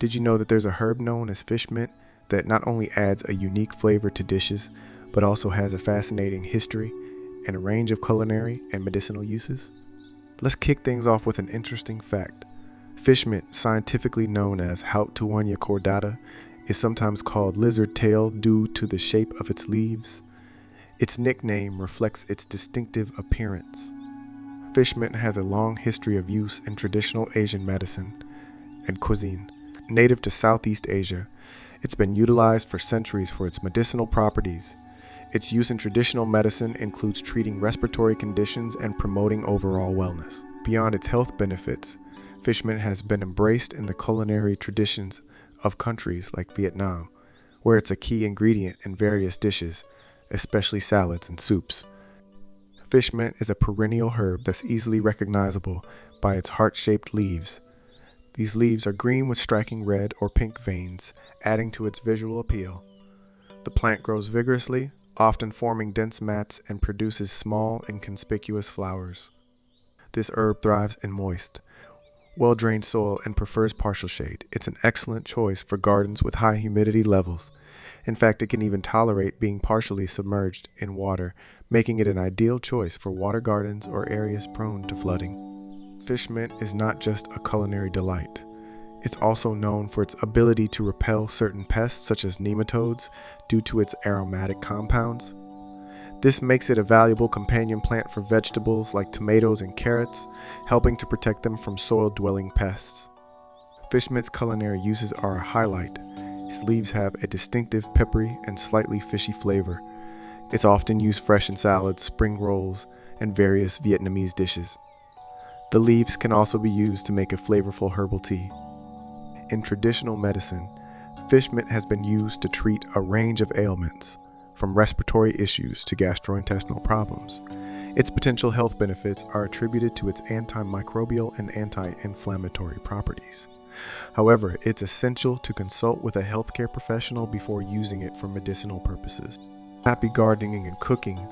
Did you know that there's a herb known as fish mint that not only adds a unique flavor to dishes, but also has a fascinating history and a range of culinary and medicinal uses? Let's kick things off with an interesting fact. Fish mint, scientifically known as Houttuynia cordata, is sometimes called lizard tail due to the shape of its leaves. Its nickname reflects its distinctive appearance. Fish mint has a long history of use in traditional Asian medicine and cuisine. Native to Southeast Asia, it's been utilized for centuries for its medicinal properties. Its use in traditional medicine includes treating respiratory conditions and promoting overall wellness. Beyond its health benefits, fish mint has been embraced in the culinary traditions of countries like Vietnam, where it's a key ingredient in various dishes, especially salads and soups. Fish mint is a perennial herb that's easily recognizable by its heart-shaped leaves. These leaves are green with striking red or pink veins, adding to its visual appeal. The plant grows vigorously, often forming dense mats, and produces small, inconspicuous flowers. This herb thrives in moist, well-drained soil and prefers partial shade. It's an excellent choice for gardens with high humidity levels. In fact, it can even tolerate being partially submerged in water, making it an ideal choice for water gardens or areas prone to flooding. Fish mint is not just a culinary delight. It's also known for its ability to repel certain pests such as nematodes due to its aromatic compounds. This makes it a valuable companion plant for vegetables like tomatoes and carrots, helping to protect them from soil-dwelling pests. Fish mint's culinary uses are a highlight. Its leaves have a distinctive peppery and slightly fishy flavor. It's often used fresh in salads, spring rolls, and various Vietnamese dishes. The leaves can also be used to make a flavorful herbal tea. In traditional medicine, fish mint has been used to treat a range of ailments, from respiratory issues to gastrointestinal problems. Its potential health benefits are attributed to its antimicrobial and anti-inflammatory properties. However, it's essential to consult with a healthcare professional before using it for medicinal purposes. Happy gardening and cooking